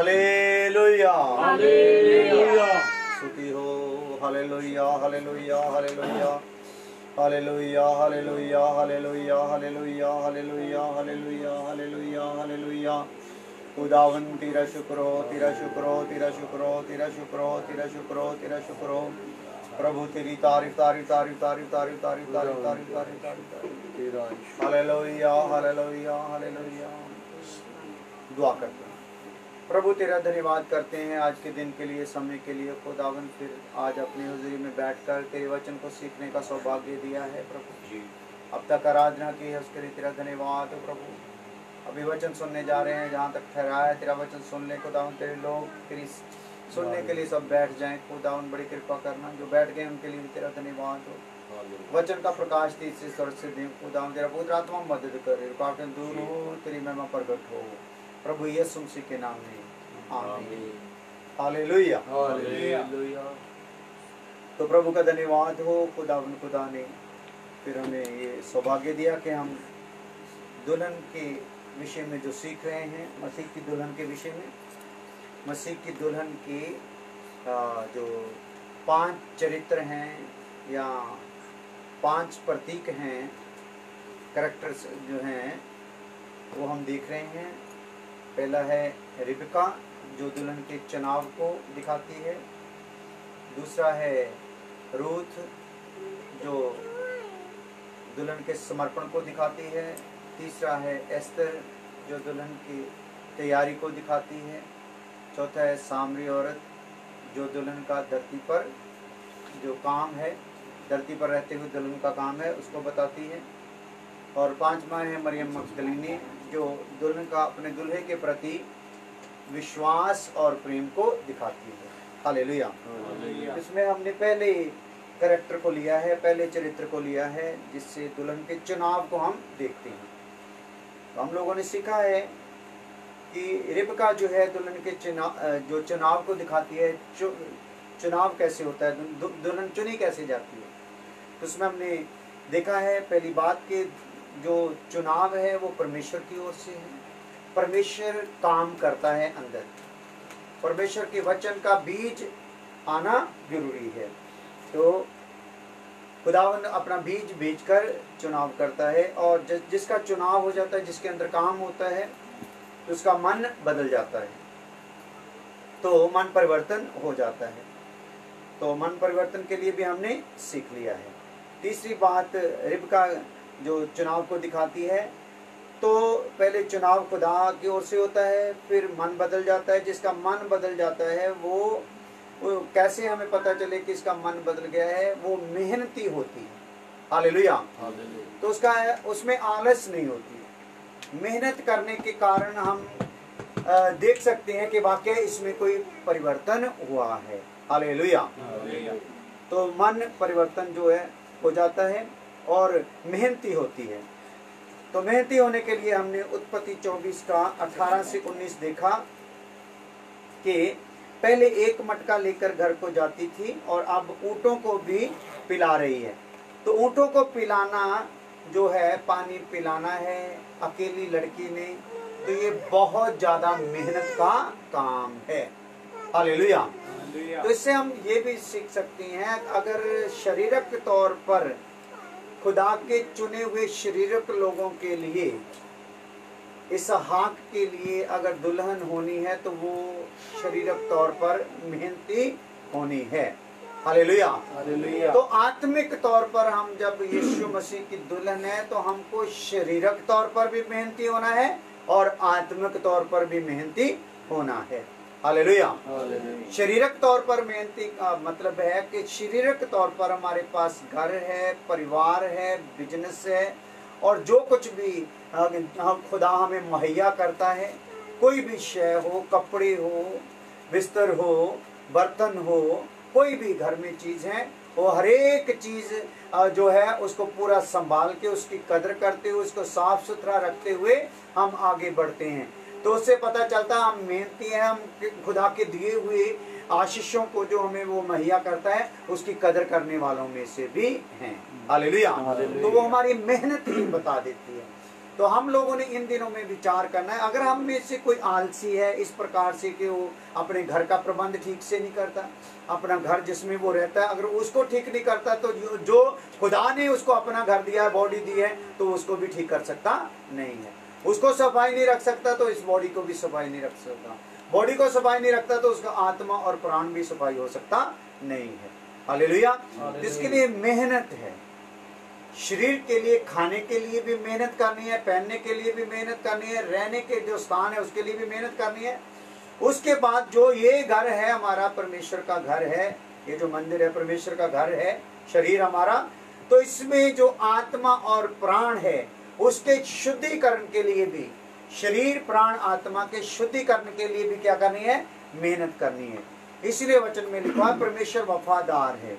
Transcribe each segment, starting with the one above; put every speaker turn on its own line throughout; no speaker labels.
Hallelujah
hallelujah.
स्तुति हो। Hallelujah hallelujah hallelujah hallelujah hallelujah hallelujah hallelujah hallelujah hallelujah hallelujah hallelujah. खुदावन तेरा शुक्र हो, तेरा शुक्र हो, तेरा शुक्र हो, तेरा शुक्र हो, तेरा शुक्र हो, तेरा शुक्र हो। प्रभु तेरी तारीफ तारीफ तारीफ तारीफ तारीफ तारीफ तारीफ तारीफ तारीफ तारीफ। Hallelujah hallelujah hallelujah. दुआ करते हैं। प्रभु तेरा धन्यवाद करते हैं आज के दिन के लिए, समय के लिए। खुदावन फिर आज अपनी हुजूरी में बैठकर तेरे वचन को सीखने का सौभाग्य दिया है प्रभु जी। अब तक आराधना की है उसके लिए तेरा धन्यवाद हो प्रभु। अभी वचन सुनने जा रहे हैं, जहाँ तक ठहराया है तेरा वचन सुनने। खुदावन तेरे लोग तेरी सुनने के लिए सब बैठ जाएं। खुदावन बड़ी कृपा करना, जो बैठ गए उनके लिए तेरा धन्यवाद हो। वचन का प्रकाश तीसरे स्वर से दे खुदावन। तेरा पवित्र आत्मा मदद करे, रुकावटें दूर हो, तेरी महिमा प्रकट हो प्रभु यीशु मसीह के नाम में, आमीन। Hallelujah
hallelujah.
तो प्रभु का धन्यवाद हो। खुदा ने फिर हमें ये सौभाग्य दिया कि हम दुल्हन के विषय में जो सीख रहे हैं, मसीह की दुल्हन के विषय में, मसीह की दुल्हन के जो 5 चरित्र हैं या 5 प्रतीक हैं, कैरेक्टर्स जो हैं, वो हम देख रहे हैं। पहला है रिबका, जो दुल्हन के चुनाव को दिखाती है। दूसरा है रूथ, जो दुल्हन के समर्पण को दिखाती है। तीसरा है एस्तर, जो दुल्हन की तैयारी को दिखाती है। चौथा है सामरी औरत, जो दुल्हन का धरती पर जो काम है, धरती पर रहते हुए दुल्हन का काम है, उसको बताती है। और 5वां है मरियम मगदलीनी, जो दुल्हन का अपने दुल्हे के प्रति विश्वास और प्रेम को दिखाती है। हालेलुया। इसमें हमने पहले कैरेक्टर को लिया है, पहले चरित्र को लिया है, जिससे दुल्हन के चुनाव को हम देखते हैं। तो हम लोगों ने सीखा है कि रिबका जो है दुल्हन के जो चुनाव को दिखाती है। चुनाव कैसे होता है, दुल्हन चुनी कैसे जाती है। तो उसमें हमने देखा है पहली बात कि जो चुनाव है वो परमेश्वर की ओर से है। परमेश्वर काम करता है अंदर, परमेश्वर के वचन का बीज आना जरूरी है। तो खुदावंद अपना बीज भेजकर चुनाव करता है, और जिसका चुनाव हो जाता है, जिसके अंदर काम होता है, तो उसका मन बदल जाता है, तो मन परिवर्तन हो जाता है। तो मन परिवर्तन के लिए भी हमने सीख लिया है। तीसरी बात, रिबका जो चुनाव को दिखाती है, तो पहले चुनाव खुदा की ओर से होता है, फिर मन बदल जाता है। जिसका मन बदल जाता है वो कैसे हमें पता चले कि इसका मन बदल गया है, वो मेहनती होती है। हालेलुया। तो उसमें आलस नहीं होती। मेहनत करने के कारण हम देख सकते हैं कि वाकई इसमें कोई परिवर्तन हुआ है। हालेलुया। तो मन परिवर्तन जो है हो जाता है और मेहनती होती है। तो मेहनती होने के लिए हमने उत्पत्ति 24 का 18 से 19 देखा कि पहले एक मटका लेकर घर को जाती थी और अब ऊँटों को भी पिला रही है। तो ऊँटों को पिलाना जो है, पानी पिलाना है अकेली लड़की ने, तो ये बहुत ज़्यादा मेहनत का काम है। हालेलुया। तो इससे हम ये भी सीख सकते हैं, अगर शारीरिक तौर पर खुदा के चुने हुए शारीरिक लोगों के लिए, इसहाक के लिए अगर दुल्हन होनी है, तो वो शारीरिक तौर पर मेहनती होनी है। हालेलुया। तो आत्मिक तौर पर हम जब यीशु मसीह की दुल्हन है, तो हमको शारीरिक तौर पर भी मेहनती होना है और आत्मिक तौर पर भी मेहनती होना है। हालेलुया। शारीरिक तौर पर मेहनती का मतलब है कि शारीरिक तौर पर हमारे पास घर है, परिवार है, बिजनेस है, और जो कुछ भी खुदा हमें मुहैया करता है, कोई भी शय हो, कपड़े हो, बिस्तर हो, बर्तन हो, कोई भी घर में चीज़ है, वो हर एक चीज़ जो है उसको पूरा संभाल के, उसकी कदर करते हुए, उसको साफ सुथरा रखते हुए हम आगे बढ़ते हैं। तो उससे पता चलता है हम मेहनती हैं, हम खुदा के दिए हुए आशीषों को जो हमें वो मुहैया करता है, उसकी कदर करने वालों में से भी हैं। हालेलुया। तो वो हमारी मेहनत ही बता देती है। तो हम लोगों ने इन दिनों में विचार करना है। अगर हम में से कोई आलसी है इस प्रकार से कि वो अपने घर का प्रबंध ठीक से नहीं करता, अपना घर जिसमें वो रहता है अगर उसको ठीक नहीं करता, तो जो खुदा ने उसको अपना घर दिया है, बॉडी दी है, तो उसको भी ठीक कर सकता नहीं है। उसको सफाई नहीं रख सकता तो इस बॉडी को भी सफाई नहीं रख सकता। बॉडी को सफाई नहीं रखता तो उसका आत्मा और प्राण भी सफाई हो सकता नहीं है। हालेलुया। इसके लिए मेहनत है। शरीर के लिए खाने के लिए भी मेहनत करनी है, पहनने के लिए भी मेहनत करनी है, रहने के जो स्थान है उसके लिए भी मेहनत करनी है। उसके बाद जो ये घर है हमारा, परमेश्वर का घर है, ये जो मंदिर है परमेश्वर का घर है, शरीर हमारा, तो इसमें जो आत्मा और प्राण है उसके शुद्धिकरण के लिए भी, शरीर प्राण आत्मा के शुद्धिकरण के लिए भी क्या करनी है? मेहनत करनी है। इसलिए वचन में लिखा है परमेश्वर वफादार है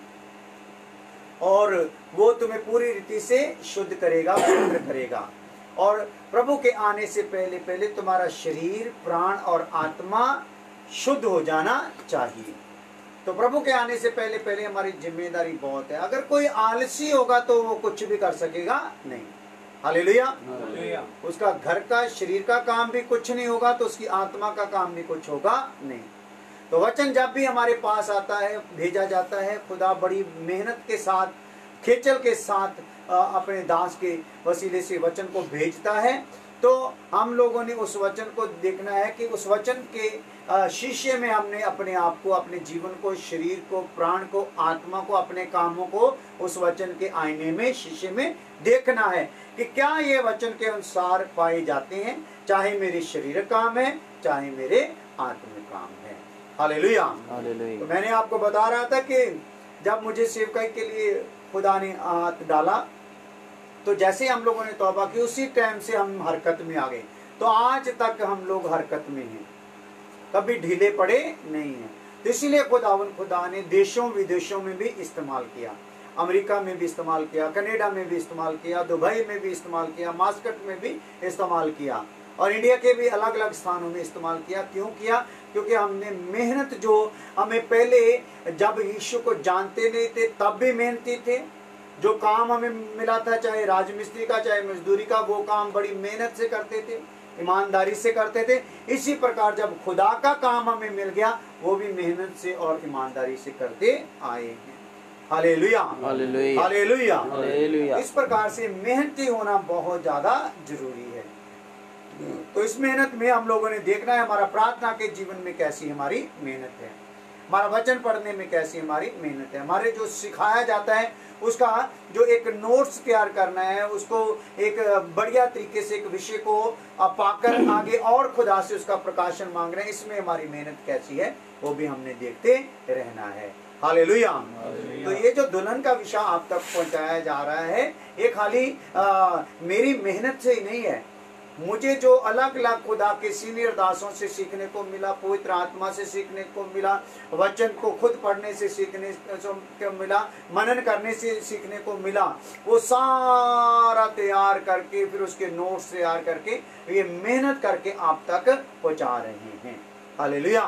और वो तुम्हें पूरी रीति से शुद्ध करेगा, पवित्र करेगा। और प्रभु के आने से पहले पहले तुम्हारा शरीर प्राण और आत्मा शुद्ध हो जाना चाहिए। तो प्रभु के आने से पहले पहले हमारी जिम्मेदारी बहुत है। अगर कोई आलसी होगा तो वो कुछ भी कर सकेगा नहीं। हालेलुया। उसका घर का शरीर का काम भी कुछ नहीं होगा तो उसकी आत्मा का काम भी कुछ होगा नहीं। तो वचन जब भी हमारे पास आता है, भेजा जाता है, खुदा बड़ी मेहनत के साथ, खेचल के साथ अपने दास के वसीले से वचन को भेजता है। तो हम लोगों ने उस वचन को देखना है कि उस वचन के शीशे में हमने अपने आप को, अपने जीवन को, शरीर को, प्राण को, आत्मा को, अपने कामों को उस वचन के आईने में, शीशे में देखना है कि क्या ये वचन के अनुसार पाए जाते हैं, चाहे मेरे शरीर काम है, चाहे मेरे आत्मिक काम है। हालेलुया। तो मैंने आपको बता रहा था कि जब मुझे सेवकाई के लिए खुदा ने हाथ डाला तो जैसे हम लोगों ने तौबा की उसी टाइम से हम हरकत में आ गए। तो आज तक हम लोग हरकत में हैं, कभी ढीले पड़े नहीं हैं। तो इसीलिए खुदा ने देशों विदेशों में भी इस्तेमाल किया, अमेरिका में भी इस्तेमाल किया, कनाडा में भी इस्तेमाल किया, दुबई में भी इस्तेमाल किया, मास्कट में भी इस्तेमाल किया और इंडिया के भी अलग अलग स्थानों में इस्तेमाल किया। क्यों किया? क्योंकि हमने मेहनत, जो हमें पहले जब यीशु को जानते नहीं थे तब भी मेहनती थे, जो काम हमें मिला था चाहे राजमिस्त्री का चाहे मजदूरी का, वो काम बड़ी मेहनत से करते थे, ईमानदारी से करते थे। इसी प्रकार जब खुदा का काम हमें मिल गया वो भी मेहनत से और ईमानदारी से करते आए हैं। Hallelujah, hallelujah, hallelujah. इस प्रकार से मेहनती होना बहुत ज्यादा जरूरी है। तो इस मेहनत में हम लोगों ने देखना है हमारा प्रार्थना के जीवन में कैसी हमारी मेहनत है, हमारा वचन पढ़ने में कैसी हमारी मेहनत है, हमारे जो सिखाया जाता है उसका जो एक नोट्स तैयार करना है, उसको एक बढ़िया तरीके से एक विषय को पाकर आगे और खुदा से उसका प्रकाशन मांग रहे हैं, इसमें हमारी मेहनत कैसी है वो भी हमने देखते रहना है। हालेलुया। तो ये जो दुल्हन का विषय आप तक पहुंचाया जा रहा है ये खाली मेरी मेहनत से ही नहीं है, मुझे जो अलग अलग खुदा के सीनियर दासों से सीखने को मिला, पवित्र आत्मा से सीखने को मिला, वचन को खुद पढ़ने से सीखने को मिला, मनन करने से सीखने को मिला, वो सारा तैयार करके फिर उसके नोट्स तैयार करके ये मेहनत करके आप तक पहुंचा रहे हैं। हालेलुया।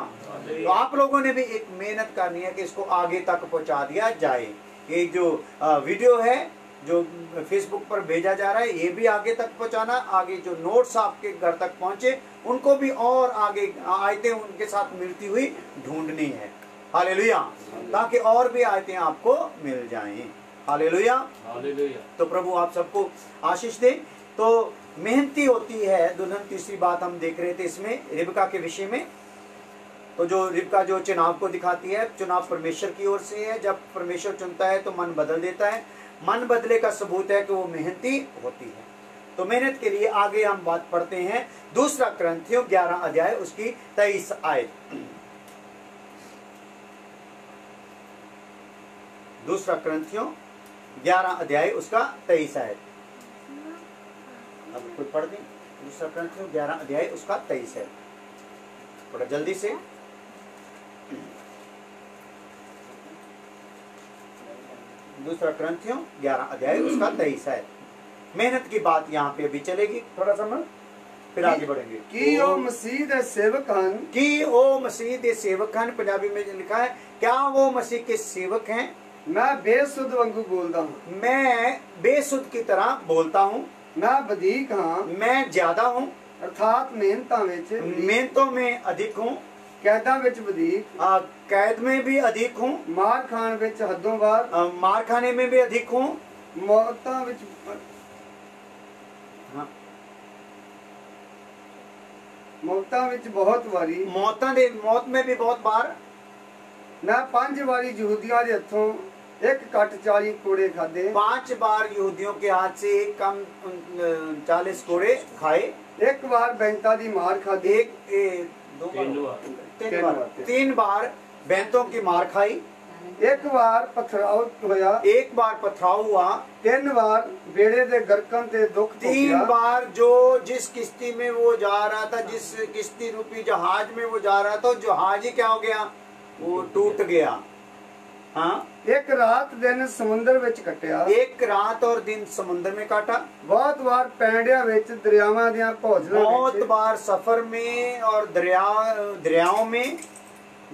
तो आप लोगों ने भी एक मेहनत करनी है कि इसको आगे तक पहुंचा दिया जाए। ये जो वीडियो है जो फेसबुक पर भेजा जा रहा है ये भी आगे तक पहुंचाना, आगे जो नोट्स आपके घर तक पहुंचे उनको भी और आगे आयतें उनके साथ मिलती हुई ढूंढनी है। हालेलुया। ताकि और भी आयतें आपको मिल जाएं। Hallelujah, hallelujah. तो प्रभु आप सबको आशीष दे। तो मेहनती होती है दुल्हन, तीसरी बात हम देख रहे थे इसमें रिबका के विषय में। तो जो रिबका जो चुनाव को दिखाती है, चुनाव परमेश्वर की ओर से है। जब परमेश्वर चुनता है तो मन बदल देता है, मन बदले का सबूत है कि वो मेहनती होती है। तो मेहनत के लिए आगे हम बात पढ़ते हैं दूसरा कुरिन्थियों 11 अध्याय उसकी 23 आयत। दूसरा कुरिन्थियों 11 अध्याय उसका 23 आयत। अब कोई पढ़ दें दूसरा कुरिन्थियों 11 अध्याय उसका 23 है, थोड़ा जल्दी से। दूसरा कुरिन्थियों 11 अध्याय उसका 23 है। मेहनत की बात यहाँ पे अभी चलेगी थोड़ा समय, फिर आगे बढ़ेंगे।
कि ओ मसीह दे सेवक हन,
कि ओ मसीह दे सेवक हन, पंजाबी में लिखा है क्या वो मसीह के सेवक हैं।
मैं बेसुध वांगू बोलता हूँ,
मैं बेसुध की तरह बोलता हूँ।
मैं वधीक हाँ
मैं ज्यादा हूँ,
अर्थात मेहनतां विच
मेहनतों में अधिक हूँ,
कैदां विच वधीक
कैद में भी अधिक हूँ,
मार खाण विच हदों बाहर
मार खाने में भी अधिक हूँ,
मौतां विच
हाँ,
मौतां विच बहुत वारी
मौत में भी बहुत बार।
मैं 5 वारी यहूदियों के हथों एक कट 40 कोड़े खाधे
5 बार यहूदियों के हाथ से एक कम 40 कोड़े खाए,
एक बार बैंता दी मार खाधी
दो बार 3 बार बैंतों की मार खाई,
एक बार पथराव होया
एक बार पथराव हुआ,
3 बार बेड़े दे गरकन ते दुख
3 बार जो जिस किश्ती में वो जा रहा था, जिस किश्ती रूपी जहाज में वो जा रहा था, जहाज ही क्या हो गया, वो टूट गया। हाँ,
एक रात दिन समुद्र विच कटिया
एक रात और दिन समुद्र में काटा,
बहुत बार पैंडिया विच दरियावां दियां भौजलां
बहुत
विच
बार सफर में और दरियाओं में,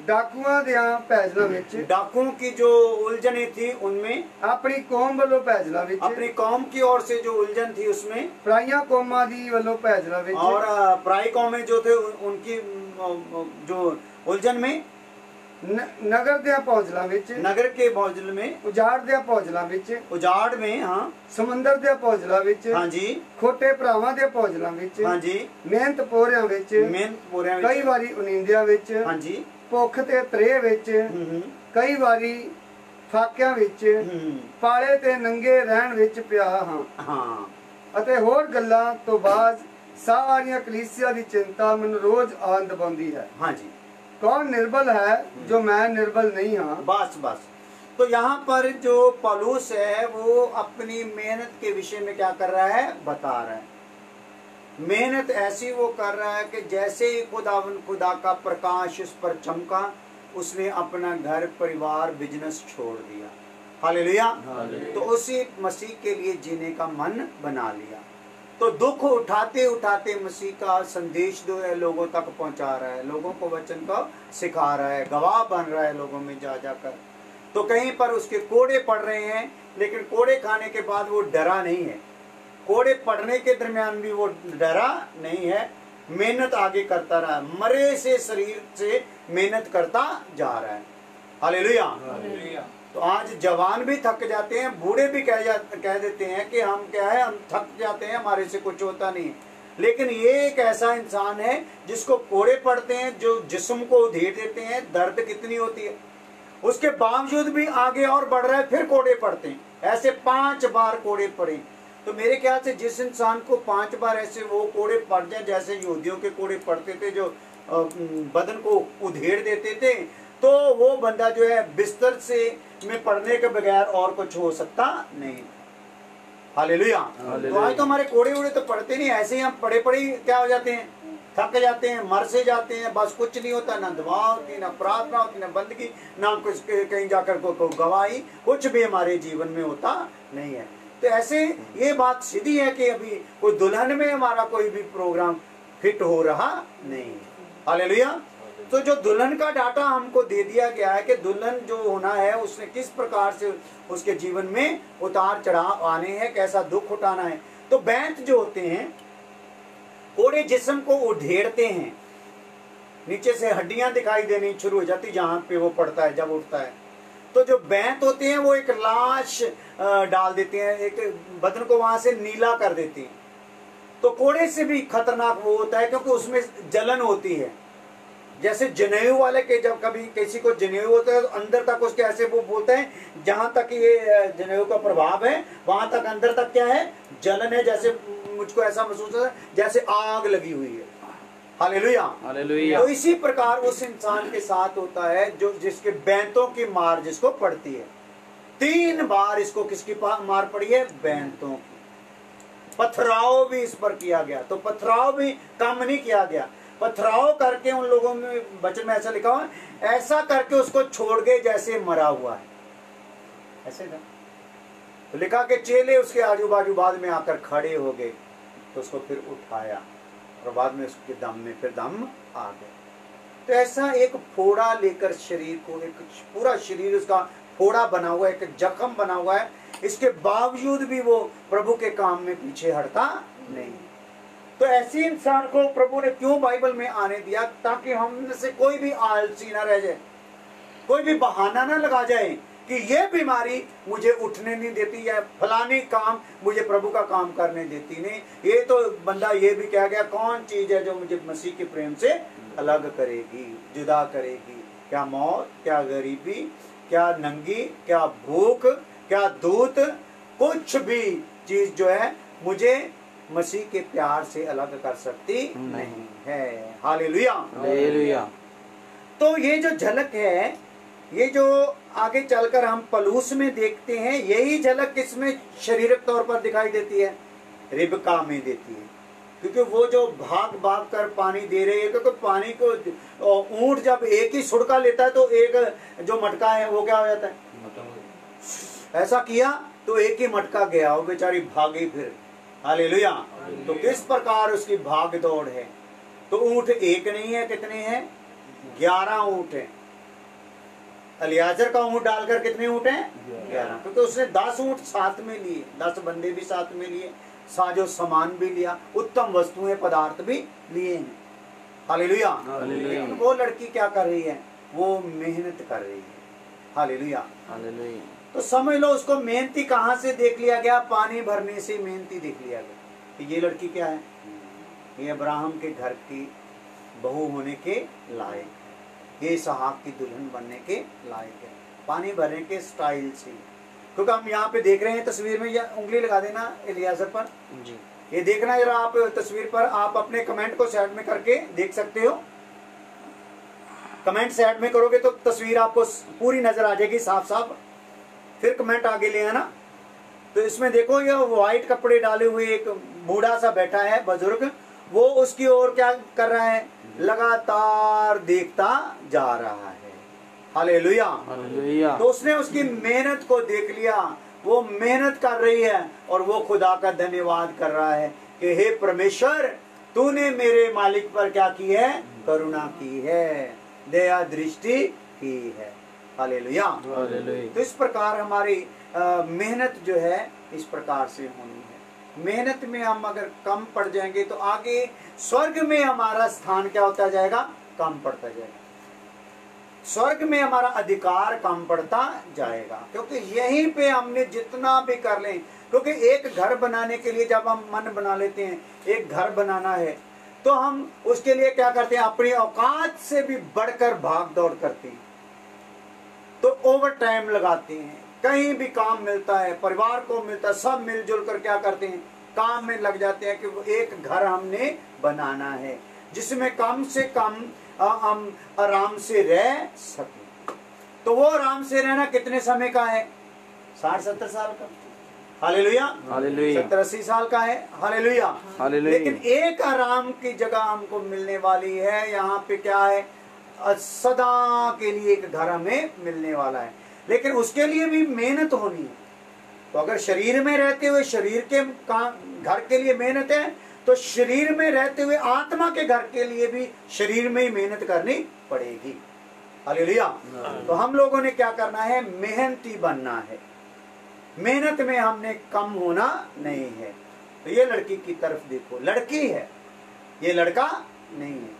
डाकुआं दियां भैजलां विच
डाकुओं की जो उलझने थी उनमें,
अपनी कौम वालों भैजलां विच
अपनी कौम की ओर से जो उलझन थी उसमें,
पराइयां कौमां दी वालों भैजलां विच
और पराई कौमें जो थे उनकी जो उलझन में,
नगर दियां भौजलां विच
नगर के भौजल में,
उजाड़ दियां भौजलां विच
उजाड़ में, हाँ
समुंदर दियां भौजलां विच
हाँ जी,
खोटे भरावां दियां भौजलां विच
हाँ जी,
मेहनत पोरियां विच
मेहनत पूरे
कई वारी उनिंदिया विच
हाँ जी,
भुख ते त्रे विच कई वारी फाकियां विच पाले ते नंगे रहण विच पिया हां
हाँ,
ਅਤੇ ਹੋਰ ਗੱਲਾਂ ਤੋਂ ਬਾਅਦ ਸਾਰੀਆਂ ਕਲੀਸਿया ਦੀ चिंता ਮੈਨੂੰ रोज आनंद पाਉਂਦੀ है।
हाँ जी,
कौन निर्बल है जो मैं निर्बल नहीं हाँ।
बस बस। तो यहाँ पर जो पौलुस है वो अपनी मेहनत के विषय में क्या कर रहा है, बता रहा है। मेहनत ऐसी वो कर रहा है कि जैसे ही खुदा का प्रकाश उस पर चमका, उसने अपना घर परिवार बिजनेस छोड़ दिया। हालेलुया। तो उसी मसीह के लिए जीने का मन बना लिया। तो दुख उठाते उठाते मसीह का संदेश जो है लोगों तक पहुंचा रहा है, लोगों को वचन को सिखा रहा है, गवाह बन रहा है लोगों में जा जाकर। तो कहीं पर उसके कोड़े पड़ रहे हैं, लेकिन कोड़े खाने के बाद वो डरा नहीं है। कोड़े पड़ने के दरमियान भी वो डरा नहीं है, मेहनत आगे करता रहा, मरे से शरीर से मेहनत करता जा रहा है। हालेलुया। तो आज जवान भी थक जाते हैं, बूढ़े भी कह देते हैं कि हम क्या है, हम थक जाते हैं, हमारे से कुछ होता नहीं। लेकिन ये एक ऐसा इंसान है जिसको कोड़े पड़ते हैं, जो जिस्म को उधेड़ देते हैं, दर्द कितनी होती है, उसके बावजूद भी आगे और बढ़ रहा है, फिर कोड़े पड़ते हैं। ऐसे 5 बार कोड़े पड़े। तो मेरे ख्याल से जिस इंसान को 5 बार ऐसे वो कोड़े पड़ जाए, जैसे यहूदियों के कोड़े पड़ते थे जो बदन को उधेड़ देते थे, तो वो बंदा जो है बिस्तर से में पड़ने के बगैर और कुछ हो सकता नहीं। हालेलुया। तो आज तो हमारे कोड़े उड़े तो पड़ते नहीं, ऐसे ही हम पड़े पड़े क्या हो जाते हैं, थक जाते हैं, मर से जाते हैं, बस कुछ नहीं होता, ना दुआ होती, ना प्रार्थना होती, ना बंदगी, ना कुछ कहीं जाकर को गवाही, कुछ भी हमारे जीवन में होता नहीं है। तो ऐसे ये बात सीधी है कि अभी कोई दुल्हन में हमारा कोई भी प्रोग्राम फिट हो रहा नहीं। हालेलुया। तो जो दुल्हन का डाटा हमको दे दिया गया है कि दुल्हन जो होना है उसने किस प्रकार से उसके जीवन में उतार चढ़ाव आने हैं, कैसा दुख उठाना है। तो बैंत जो होते हैं, कोड़े जिस्म को उधेड़ते हैं, नीचे से हड्डियां दिखाई देनी शुरू हो जाती जहां पे वो पड़ता है, जब उठता है। तो जो बैंत होते हैं वो एक लाश डाल देते हैं, एक बदन को वहां से नीला कर देती हैं। तो कोड़े से भी खतरनाक वो होता है क्योंकि उसमें जलन होती है। जैसे जनेऊ वाले के जब कभी किसी को जनेऊ होता है तो अंदर तक उसके ऐसे वो बोलते हैं, जहां तक ये जनेऊ का प्रभाव है वहां तक अंदर तक क्या है, जलन है। जैसे मुझको ऐसा महसूस होता है जैसे आग लगी हुई है। हालेलुया। तो इसी प्रकार उस इंसान के साथ होता है जो जिसके बैंतों की मार जिसको पड़ती है। 3 बार इसको किसकी मार पड़ी है, बैंतों की। पथराव भी इस पर किया गया, तो पथराव भी कम नहीं किया गया। पथराव करके उन लोगों में वचन में ऐसा लिखा हुआ है, ऐसा करके उसको छोड़ गए जैसे मरा हुआ है। ऐसे ना तो लिखा कि चेले उसके आजू बाजू बाद में आकर खड़े हो गए, तो उसको फिर उठाया और बाद में उसके दम में फिर दम आ गया। तो ऐसा एक फोड़ा लेकर शरीर को, एक पूरा शरीर उसका फोड़ा बना हुआ है, एक जख्म बना हुआ है, इसके बावजूद भी वो प्रभु के काम में पीछे हटता नहीं। तो ऐसे इंसान को प्रभु ने क्यों बाइबल में आने दिया? ताकि हम में से कोई भी आलसी ना रह जाए, कोई भी बहाना ना लगा जाए कि ये बीमारी मुझे उठने नहीं देती या फलानी काम मुझे प्रभु का काम करने देती नहीं। ये तो बंदा ये भी कह गया, कौन चीज है जो मुझे मसीह के प्रेम से अलग करेगी, जुदा करेगी? क्या मौत, क्या गरीबी, क्या नंगी, क्या भूख, क्या दूत, कुछ भी चीज जो है मुझे मसीह के प्यार से अलग कर सकती नहीं है। Hallelujah,
hallelujah.
तो ये जो झलक है, ये जो आगे चलकर हम पलूस में देखते हैं, यही झलक किसमें शारीरिक तौर पर दिखाई देती है? रिबका में देती है। क्योंकि वो जो भाग भाग कर पानी दे रही है, क्योंकि पानी को ऊंट जब एक ही सुड़का लेता है तो एक जो मटका है वो क्या हो जाता है? ऐसा किया तो एक ही मटका गया, वो बेचारी भागी फिर। हालेलुया। तो किस प्रकार उसकी भाग दौड़ है। तो ऊंट एक नहीं है, कितने हैं? 11 ऊंट हैं। अलियाजर का ऊंट डालकर कितने ऊंट हैं? 11। क्योंकि उसने 10 ऊंट साथ में लिए, 10 बंदे भी साथ में लिए, साजो सामान भी लिया, उत्तम वस्तुएं पदार्थ भी लिए हैं। हालेलुया। लेकिन वो लड़की क्या कर रही है? वो मेहनत कर रही है। Hallelujah,
hallelujah.
तो समझ लो उसको मेहनती कहाँ से देख लिया गया? पानी भरने से मेहनती देख लिया गया। तो ये लड़की क्या है? ये अब्राहम के घर की बहू होने के लायक, ये इसहाक की दुल्हन बनने के लायक है, पानी भरने के स्टाइल से। क्योंकि हम यहाँ पे देख रहे हैं तस्वीर में, या उंगली लगा देना एलियाजर पर
जी।
ये देखना जरा आप तस्वीर पर, आप अपने कमेंट को साइड में करके देख सकते हो। कमेंट साइड में करोगे तो तस्वीर आपको पूरी नजर आ जाएगी साफ साफ। फिर कमेंट आगे ले आना। तो इसमें देखो, ये व्हाइट कपड़े डाले हुए एक बूढ़ा सा बैठा है बुजुर्ग, वो उसकी ओर क्या कर रहा है? लगातार देखता जा रहा है। Hallelujah,
hallelujah.
तो उसने उसकी मेहनत को देख लिया, वो मेहनत कर रही है और वो खुदा का धन्यवाद कर रहा है कि हे परमेश्वर, तूने मेरे मालिक पर क्या की है? करुणा की है, दया दृष्टि की है। हालेलुया।
हालेलुया।
तो इस प्रकार हमारी मेहनत जो है इस प्रकार से होनी है। मेहनत में हम अगर कम पड़ जाएंगे तो आगे स्वर्ग में हमारा स्थान क्या होता जाएगा? कम पड़ता जाएगा। स्वर्ग में हमारा अधिकार कम पड़ता जाएगा, क्योंकि यहीं पे हमने जितना भी कर लें, क्योंकि एक घर बनाने के लिए जब हम मन बना लेते हैं एक घर बनाना है, तो हम उसके लिए क्या करते हैं? अपनी औकात से भी बढ़कर भाग दौड़ करते हैं। तो ओवर टाइम लगाते हैं, कहीं भी काम मिलता है, परिवार को मिलता है, सब मिलजुल कर क्या करते हैं? काम में लग जाते हैं कि वो एक घर हमने बनाना है जिसमें कम से कम हम आराम से रह सकें। तो वो आराम से रहना कितने समय का है? 60-70 साल का। Hallelujah,
hallelujah.
70-80 साल का है। Hallelujah,
hallelujah.
लेकिन एक आराम की जगह हमको मिलने वाली है। यहाँ पे क्या है? सदा के लिए एक घर हमें मिलने वाला है, लेकिन उसके लिए भी मेहनत होनी है। तो अगर शरीर में रहते हुए शरीर के घर के लिए मेहनत है, तो शरीर में रहते हुए आत्मा के घर के लिए भी शरीर में ही मेहनत करनी पड़ेगी। हालेलुया। तो हम लोगों ने क्या करना है? मेहनती बनना है। मेहनत में हमने कम होना नहीं है। तो ये लड़की की तरफ देखो, लड़की है, ये लड़का नहीं है।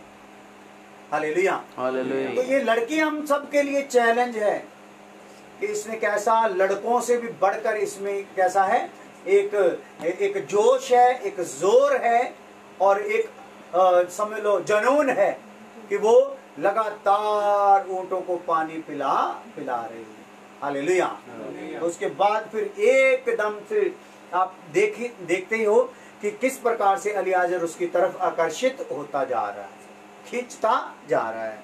Hallelujah,
hallelujah.
तो ये लड़की हम सब के लिए चैलेंज है कि इसने कैसा लड़कों से भी बढ़कर इसमें कैसा है? एक जोश है, एक जोर है और एक समझ लो जुनून है कि वो लगातार ऊंटों को पानी पिला रही है। हालेलुया। तो उसके बाद फिर एकदम से आप देखते ही हो कि किस प्रकार से एलियाजर उसकी तरफ आकर्षित होता जा रहा है, खींचता जा रहा है।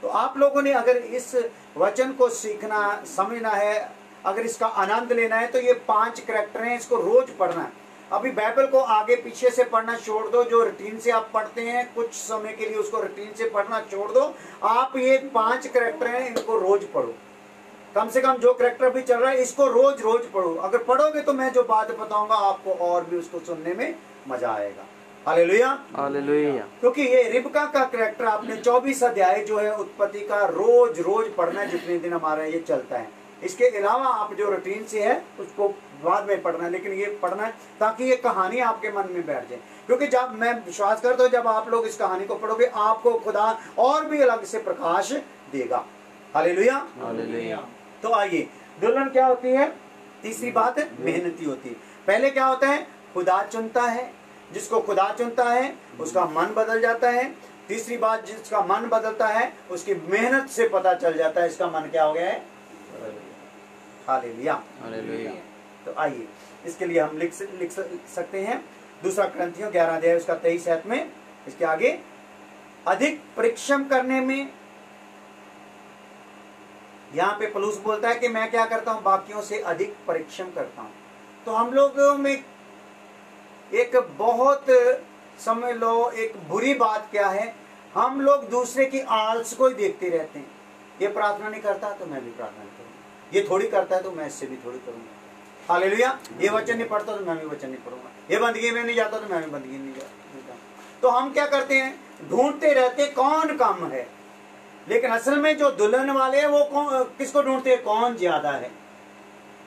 तो आप लोगों ने अगर इस वचन को सीखना, समझना है, अगर इसका आनंद लेना है, तो ये 5 कैरेक्टर हैं, इसको रोज पढ़ना है। अभी बाइबल को आगे पीछे से पढ़ना छोड़ दो। जो रूटीन से आप पढ़ते हैं कुछ समय के लिए, उसको रूटीन से पढ़ना छोड़ दो। आप ये 5 कैरेक्टर हैं, इनको रोज पढ़ो। कम से कम जो कैरेक्टर भी चल रहा है इसको रोज रोज पढ़ो। अगर पढ़ोगे तो मैं जो बात बताऊंगा आपको और भी उसको सुनने में मजा आएगा। Hallelujah,
hallelujah.
क्योंकि ये रिबका का कैरेक्टर आपने 24 अध्याय जो है उत्पत्ति का रोज रोज पढ़ना है, जितने दिन हमारा ये चलता है। इसके अलावा आप जो रूटीन से है उसको बाद में पढ़ना है, लेकिन ये पढ़ना है ताकि ये कहानी आपके मन में बैठ जाए। क्योंकि जब मैं विश्वास करता हूँ जब आप लोग इस कहानी को पढ़ोगे आपको खुदा और भी अलग से प्रकाश देगा। हालेलुया।
हालेलुया।
तो आइए, दुल्हन क्या होती है? तीसरी बात मेहनती होती है। पहले क्या होता है? खुदा चुनता है, जिसको खुदा चुनता है उसका मन बदल जाता है। तीसरी बात, जिसका मन बदलता है उसकी मेहनत से पता चल जाता है इसका मन क्या हो गया है। हालेलुया।
हालेलुया।
तो आइए, इसके लिए हम लिख सकते हैं 2 Corinthians 11 अध्याय उसका 23 में, इसके आगे अधिक परिश्रम करने में। यहाँ पे पौलुस बोलता है कि मैं क्या करता हूँ? बाकियों से अधिक परिश्रम करता हूँ। तो हम लोगों में एक बहुत, समझ लो, एक बुरी बात क्या है, हम लोग दूसरे की आलस को ही देखते रहते हैं। ये प्रार्थना नहीं करता तो मैं भी प्रार्थना नहीं करूँगा, ये थोड़ी करता है तो मैं इससे भी थोड़ी करूँगा। हालेलुया। ये वचन नहीं पढ़ता तो मैं भी वचन नहीं पढ़ूंगा, ये बंदगी में नहीं जाता तो मैं भी बंदगी नहीं जाता। तो हम क्या करते हैं? ढूंढते रहते कौन कम है, लेकिन असल में जो दुल्हन वाले हैं वो किसको ढूंढते हैं? कौन ज्यादा है।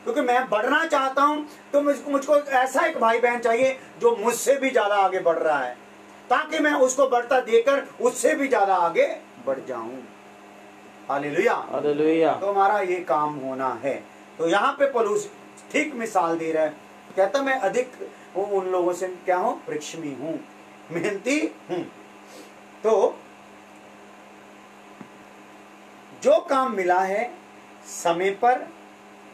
क्योंकि मैं बढ़ना चाहता हूं तो मुझको ऐसा एक भाई बहन चाहिए जो मुझसे भी ज्यादा आगे बढ़ रहा है, ताकि मैं उसको बढ़ता देकर उससे भी ज्यादा आगे बढ़ जाऊं। हालेलुया।
हालेलुया।
तो हमारा ये काम होना है। तो यहाँ पे पौलुस ठीक मिसाल दे रहा है, कहता मैं अधिक उन लोगों से क्या हूं? परिश्रमी हूं, मेहनती हूं। तो जो काम मिला है समय पर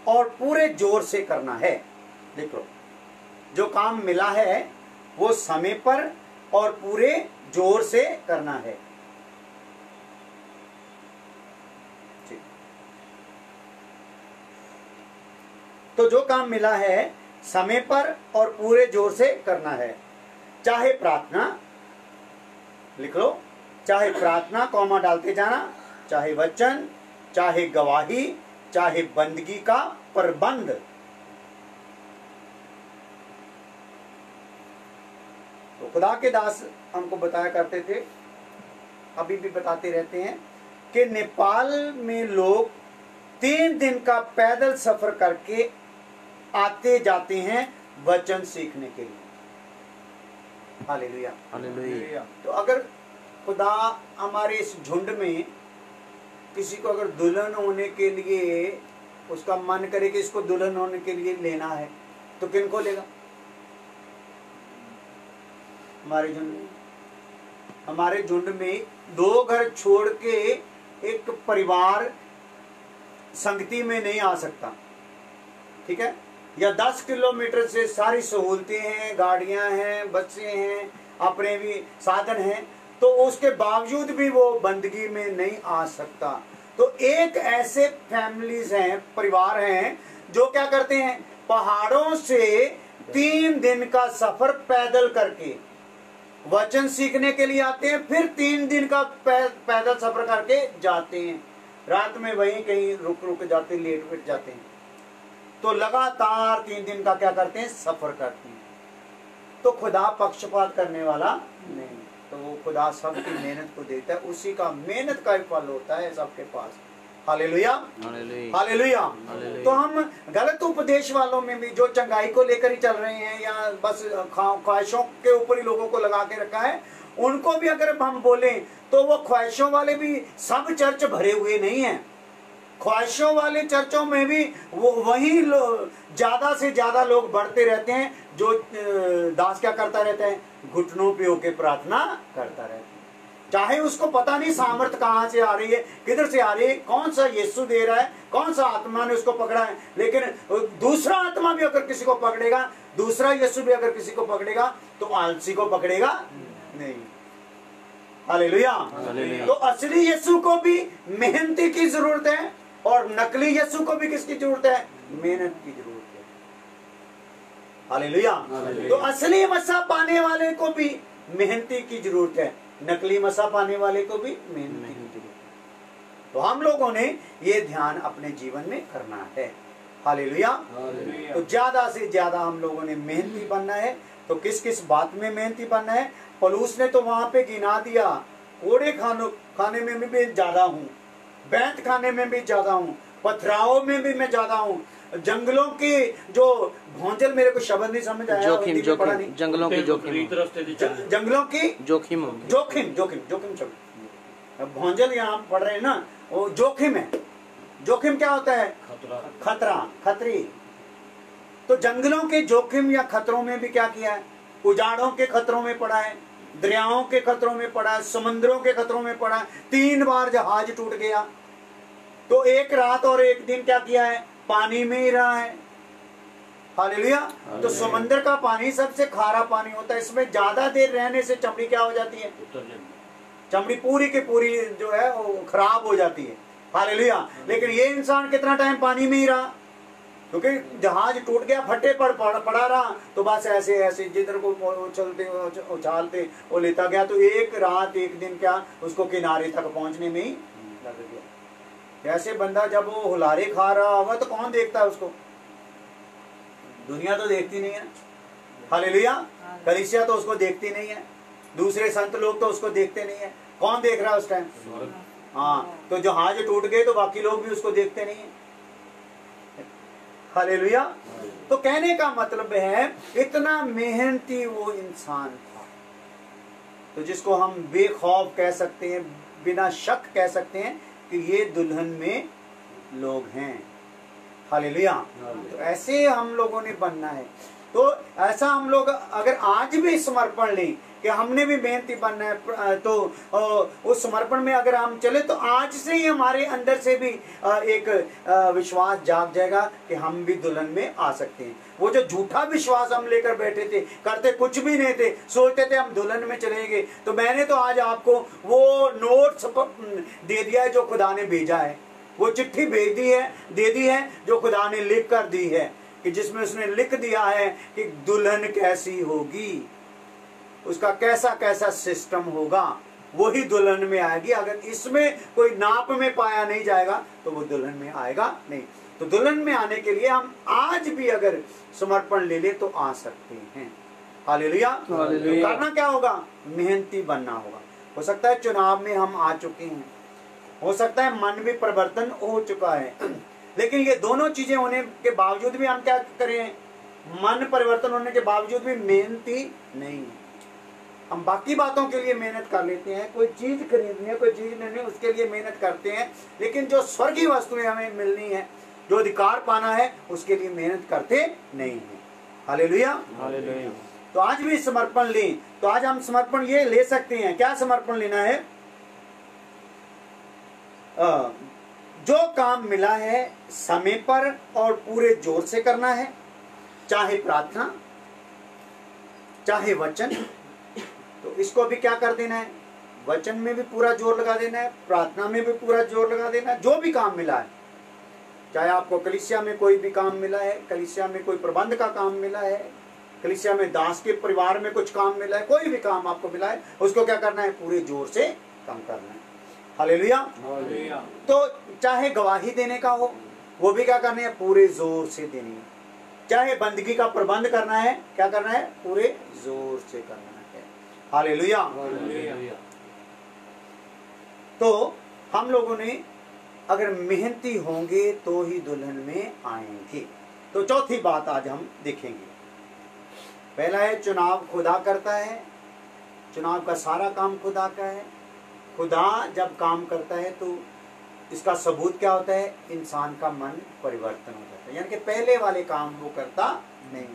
और पूरे जोर से करना है। देखो, जो काम मिला है वो समय पर और पूरे जोर से करना है। तो जो काम मिला है समय पर और पूरे जोर से करना है। चाहे प्रार्थना, लिख लो, चाहे प्रार्थना कॉमा डालते जाना, चाहे वचन, चाहे गवाही, चाहे बंदगी का प्रबंध। तो खुदा के दास हमको बताया करते थे, अभी भी बताते रहते हैं कि नेपाल में लोग 3 दिन का पैदल सफर करके आते जाते हैं वचन सीखने के लिए। हालेलुया।
हालेलुया।
तो अगर खुदा हमारे इस झुंड में किसी को अगर दुल्हन होने के लिए उसका मन करे कि इसको दुल्हन होने के लिए लेना है, तो किन को लेगा? हमारे झुंड में 2 घर छोड़ के एक परिवार संगति में नहीं आ सकता, ठीक है? या 10 किलोमीटर से सारी सहूलतें हैं, गाड़ियां हैं, बसें हैं, अपने भी साधन हैं, तो उसके बावजूद भी वो बंदगी में नहीं आ सकता। तो एक ऐसे फैमिलीज हैं, परिवार हैं, जो क्या करते हैं? पहाड़ों से 3 दिन का सफर पैदल करके वचन सीखने के लिए आते हैं, फिर 3 दिन का पैदल सफर करके जाते हैं। रात में वहीं कहीं रुक जाते, लेट जाते हैं। तो लगातार 3 दिन का क्या करते हैं? सफर करते हैं। तो खुदा पक्षपात करने वाला नहीं, तो वो खुदा सबकी मेहनत को देता है, उसी का मेहनत का ही फल होता है सबके पास। हालेलुया।
हालेलुया।
हालेलुया।
हालेलुया।
तो हम गलत उपदेश वालों में भी जो चंगाई को लेकर ही चल रहे हैं या बस ख्वाहिशों के ऊपर ही लोगों को लगा के रखा है, उनको भी अगर हम बोलें तो वो ख्वाहिशों वाले भी सब चर्च भरे हुए नहीं हैं। ख्वाहिशों वाले चर्चों में भी वो वही ज्यादा से ज्यादा लोग बढ़ते रहते हैं। जो दास क्या करता रहता है? घुटनों पे होके प्रार्थना करता रहता है, चाहे उसको पता नहीं सामर्थ कहाँ से आ रही है, किधर से आ रही है, कौन सा यीशु दे रहा है, कौन सा आत्मा ने उसको पकड़ा है। लेकिन दूसरा आत्मा भी अगर किसी को पकड़ेगा, दूसरा यीशु भी अगर किसी को पकड़ेगा, तो आलसी को पकड़ेगा नहीं। हालेलुया। तो असली यीशु को भी मेहनती की जरूरत है और नकली यीशु को भी किसकी जरूरत है? मेहनत की जरूरत है। हालेलुया। तो असली मसा पाने वाले को भी मेहनती की जरूरत है, नकली मसा पाने वाले को भी मेहनती की जरूरत है। तो हम लोगों ने ये ध्यान अपने जीवन में करना है। हालेलुया। तो ज्यादा से ज्यादा हम लोगों ने मेहनती बनना है। तो किस किस बात में मेहनती बनना है? पौलुस ने तो वहां पे गिना दिया, कोड़े खाने में भी ज्यादा हूं, बैंत खाने में भी ज्यादा हूं, पथराव में भी मैं ज्यादा हूँ। जंगलों की जो भौंचल, मेरे को शब्द नहीं समझ आया,
जोखिम
हिंदी में पढ़ा
जोखिम
नहीं।
जंगलों की जोखिम
जंगलों की
जोखिम
जोखिम जोखिम जोखिम शब्द, भौंजल यहाँ पढ़ रहे हैं ना, वो जोखिम है। जोखिम क्या होता है? खतरा, खतरी। तो जंगलों के जोखिम या खतरों में भी क्या किया है? उजाड़ों के खतरों में पड़ा है, दरियाओं के खतरों में पड़ा है, समुद्रों के खतरों में पड़ा है। 3 बार जहाज टूट गया, तो 1 रात और 1 दिन क्या किया है? पानी में ही रहा है। हालेलुया। तो समुद्र का पानी सबसे खारा पानी होता है, इसमें ज्यादा देर रहने से चमड़ी क्या हो जाती है? चमड़ी पूरी की पूरी जो है वो खराब हो जाती है। हालेलुया। लेकिन ये इंसान कितना टाइम पानी में ही रहा? क्योंकि जहाज टूट गया, फटे पड़ा रहा, तो बस ऐसे ऐसे जिधर को उछलते उछालते वो लेता गया। तो 1 रात 1 दिन क्या उसको किनारे तक पहुंचने में ही लग गया। ऐसे बंदा जब वो हुलारे खा रहा होगा तो कौन देखता है उसको? दुनिया तो देखती नहीं है। हालेलुया। कलीसिया तो उसको देखती नहीं है, दूसरे संत लोग तो उसको देखते नहीं है। कौन देख रहा है उस टाइम? हाँ, तो जहाज टूट गए तो बाकी लोग भी उसको देखते नहीं है। हालेलुया। तो कहने का मतलब है इतना मेहनती वो इंसान था, तो जिसको हम बेखौफ कह सकते हैं, बिना शक कह सकते हैं कि ये दुल्हन में लोग हैं। हालेलुया। तो ऐसे हम लोगों ने बनना है। तो ऐसा हम लोग अगर आज भी समर्पण लें कि हमने भी मेहनती बनना है, तो उस समर्पण में अगर हम चले तो आज से ही हमारे अंदर से भी एक विश्वास जाग जाएगा कि हम भी दुल्हन में आ सकते हैं। वो जो झूठा विश्वास हम लेकर बैठे थे, करते कुछ भी नहीं थे, सोचते थे हम दुल्हन में चलेंगे, तो मैंने तो आज आपको वो नोट्स दे दिया है जो खुदा ने भेजा है, वो चिट्ठी भेज दी है, दे दी है जो खुदा ने लिख कर दी है, कि जिसमें उसने लिख दिया है कि दुल्हन कैसी होगी, उसका कैसा कैसा सिस्टम होगा, वही दुल्हन में आएगी। अगर इसमें कोई नाप में पाया नहीं जाएगा तो वो दुल्हन में आएगा नहीं। तो दुल्हन में आने के लिए हम आज भी अगर समर्पण ले ले तो आ सकते हैं। हालेलुया। तो करना क्या होगा? मेहनती बनना होगा। हो सकता है चुनाव में हम आ चुके हैं, हो सकता है मन भी परिवर्तन हो चुका है, लेकिन ये दोनों चीजें होने के बावजूद भी हम क्या करें? मन परिवर्तन होने के बावजूद भी मेहनती नहीं है। हम बाकी बातों के लिए मेहनत कर लेते हैं, कोई चीज खरीदनी है, कोई चीज लेनी है, उसके लिए मेहनत करते हैं, लेकिन जो स्वर्गीय वस्तुएं हमें मिलनी है, जो अधिकार पाना है, उसके लिए मेहनत करते नहीं है। हालेलुया।
हालेलुया।
तो आज भी समर्पण लें। तो आज हम समर्पण ये ले सकते हैं। क्या समर्पण लेना है? जो काम मिला है समय पर और पूरे जोर से करना है, चाहे प्रार्थना चाहे वचन। तो इसको भी क्या कर देना है? वचन में भी पूरा जोर लगा देना है, प्रार्थना में भी पूरा जोर लगा देना है। जो भी काम मिला है, चाहे आपको कलीसिया में कोई भी काम मिला है, कलीसिया में कोई प्रबंध का काम मिला है, कलीसिया में दास के परिवार में कुछ काम मिला है, कोई भी काम आपको मिला है, उसको क्या करना है? पूरे जोर से काम करना है। हालेलुया। तो चाहे गवाही देने का हो, वो भी क्या करना है? पूरे जोर से देनी है। चाहे बंदगी का प्रबंध करना है, क्या करना है? पूरे जोर से करना है। हालेलुया। तो हम लोगों ने अगर मेहनती होंगे तो ही दुल्हन में आएंगे। तो चौथी बात आज हम देखेंगे। पहला है चुनाव खुदा करता है, चुनाव का सारा काम खुदा का है। खुदा जब काम करता है तो इसका सबूत क्या होता है? इंसान का मन परिवर्तन हो जाता है। यानी कि पहले वाले काम वो करता नहीं।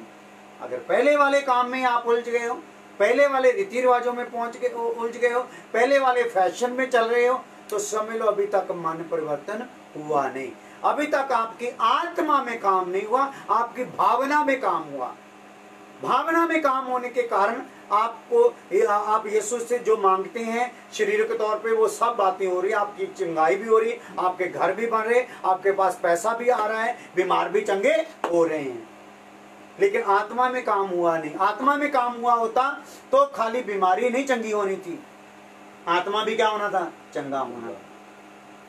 अगर पहले वाले काम में आप उलझ गए हो, पहले वाले रीति रिवाजों में उलझ गए हो, पहले वाले फैशन में चल रहे हो, तो समझ लो अभी तक मन परिवर्तन हुआ नहीं। अभी तक आपकी आत्मा में काम नहीं हुआ, आपकी भावना में काम हुआ। भावना में काम होने के कारण आपको आप यीशु से जो मांगते हैं शरीर के तौर पे, वो सब बातें हो रही है। आपकी चंगाई भी हो रही, आपके घर भी बन रहे, आपके पास पैसा भी आ रहा है, बीमार भी चंगे हो रहे हैं, लेकिन आत्मा में काम हुआ नहीं। आत्मा में काम हुआ होता तो खाली बीमारी नहीं चंगी होनी थी, आत्मा भी क्या होना था? चंगा होना था।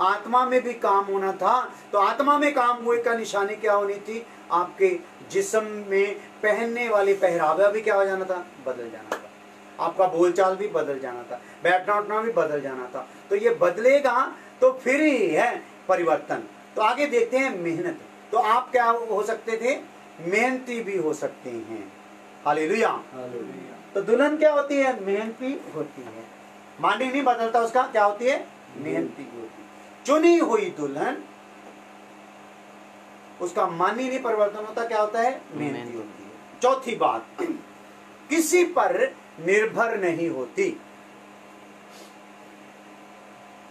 आत्मा में भी काम होना था। तो आत्मा में काम हुए का निशानी क्या होनी थी? आपके जिस्म में पहनने वाली पहरावा भी क्या हो जाना था? बदल जाना था। आपका बोलचाल भी बदल जाना था, बैठना उठना भी बदल जाना था। तो ये बदलेगा तो फिर ही है परिवर्तन। तो आगे देखते हैं मेहनत। तो आप क्या हो सकते थे? मेहनती भी हो सकते हैं। हालेलुया। तो दुल्हन क्या होती है? मेहनती होती है। मानी नहीं बदलता उसका, क्या होती है? मेहनती होती है। चुनी हुई दुल्हन, उसका मानी नहीं परिवर्तन होता, क्या होता है? मेहनती होती है। चौथी बात, किसी पर निर्भर नहीं होती।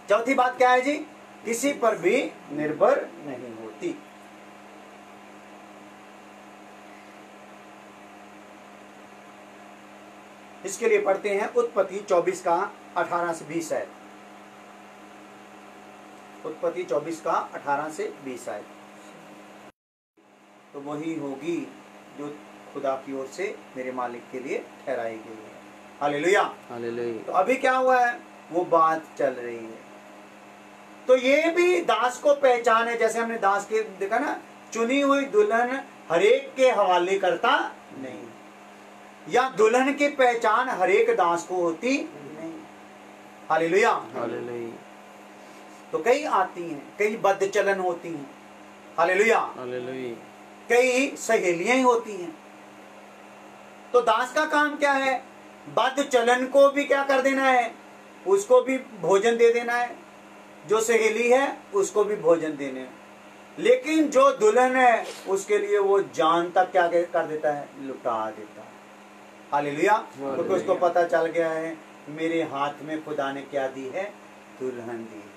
चौथी बात क्या है जी? किसी पर भी निर्भर नहीं होती। इसके लिए पढ़ते हैं उत्पत्ति 24 का 18 से 20 है। उत्पत्ति 24 का 18 से 20 है। तो वही होगी जो खुदा की ओर से मेरे मालिक के लिए ठहराई गई है। हालेलुया।
हालेलुया।
तो अभी क्या हुआ है? वो बात चल रही है। तो ये भी दास को पहचान है, जैसे हमने दास के देखा ना, चुनी हुई दुल्हन हरेक के हवाले करता नहीं, या दुल्हन की पहचान हरेक दास को होती नहीं। हालेलुया।
हालेलुया।
तो कई आती हैं, कई बद चलन होती हैं। हालेलुया।
हालेलुया।
कई सहेलियां ही होती हैं। तो दास का काम क्या है? बद चलन को भी क्या कर देना है? उसको भी भोजन दे देना है। जो सहेली है उसको भी भोजन देने हैं। लेकिन जो दुल्हन है उसके लिए वो जान तक क्या कर देता है? लुटा देता है। हालेलुया। क्योंकि उसको पता चल गया है मेरे हाथ में खुदा ने क्या दी है? दुल्हन दी है।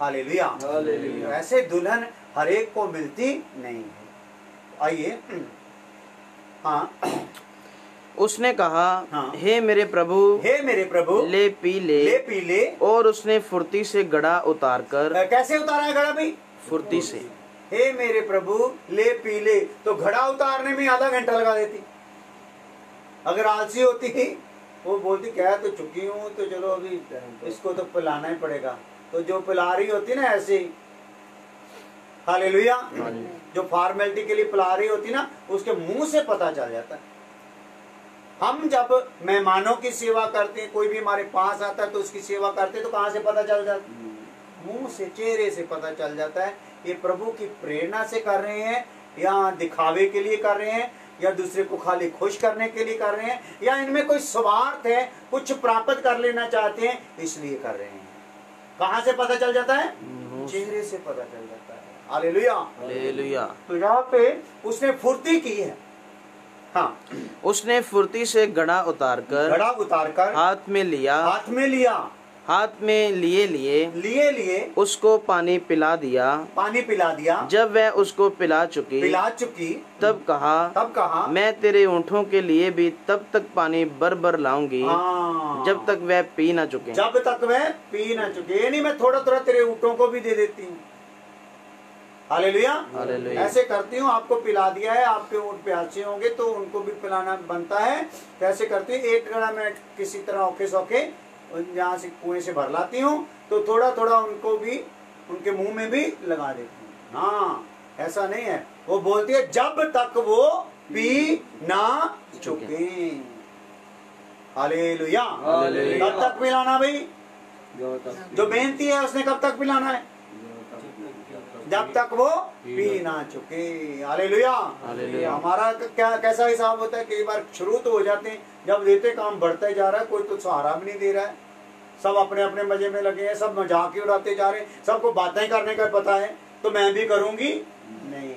हालेलुया।
हालेलुया।
ऐसे दुल्हन हर एक को मिलती नहीं है। आइए। हाँ।
उसने कहा,
हाँ।
हे मेरे प्रभु,
हे मेरे प्रभु,
ले पी ले।
ले पी ले।
और उसने फुर्ती से घड़ा उतारकर,
कैसे उतारा है घड़ा भाई?
फुर्ती से।
हे मेरे प्रभु ले पी ले। तो घड़ा उतारने में आधा घंटा लगा देती। अगर आलसी होती वो बोलती क्या तो चुकी हूँ, तो चलो अभी इसको तो पिलाना ही पड़ेगा। तो जो पिला रही होती ना ऐसे ही, हालेलुया, जो फॉर्मेलिटी के लिए पिला रही होती ना, उसके मुंह से पता चल जाता है। हम जब मेहमानों की सेवा करते हैं, कोई भी हमारे पास आता है तो उसकी सेवा करते हैं, तो कहाँ से पता चल जाता है? मुंह से, चेहरे से पता चल जाता है ये प्रभु की प्रेरणा से कर रहे हैं, या दिखावे के लिए कर रहे हैं, या दूसरे को खाली खुश करने के लिए कर रहे हैं, या इनमें कोई स्वार्थ है, कुछ प्राप्त कर लेना चाहते हैं इसलिए कर रहे हैं। कहाँ से पता चल जाता है? चेहरे से पता चल जाता है। हालेलुया।
हालेलुया।
तो यहाँ पे उसने फुर्ती की है। हाँ।
उसने फुर्ती से घड़ा उतारकर,
घड़ा उतारकर
हाथ में लिया,
हाथ में लिया,
हाथ में लिए
लिए
उसको पानी पिला दिया।
पानी पिला दिया।
जब वह उसको पिला चुकी, तब कहा, मैं तेरे ऊँटों के लिए भी तब तक पानी भर लाऊंगी जब तक वह पी ना चुके।
जब तक वह पी ना चुके, यानी मैं थोड़ा थोड़ा तेरे ऊँटों को भी दे देती हूँ। हालेलुया।
हालेलुया।
ऐसे करती हूँ, आपको पिला दिया है, आपके ऊँट प्यासे होंगे तो उनको भी पिलाना बनता है। कैसे करती हूँ? एक घड़ा मैं किसी तरह औखे सौखे यहाँ से कुएं से भर लाती हूँ, तो थोड़ा थोड़ा उनको भी, उनके मुंह में भी लगा देती हूँ। हाँ, ऐसा नहीं है। वो बोलती है जब तक वो पी ना चुके। हालेलुया। कब तक पिलाना भाई? जो मेहनती है उसने कब तक पिलाना है? जब तक वो पी ना चुके। हालेलुया। हमारा क्या कैसा हिसाब होता है? कई बार शुरू तो हो जाते हैं, जब देते काम बढ़ता ही जा रहा है, कोई तो सहारा भी नहीं दे रहा है, सब अपने अपने मजे में लगे हैं, सब मजाक ही उड़ाते जा रहे हैं, सबको बातें करने का पता है तो मैं भी करूंगी नहीं।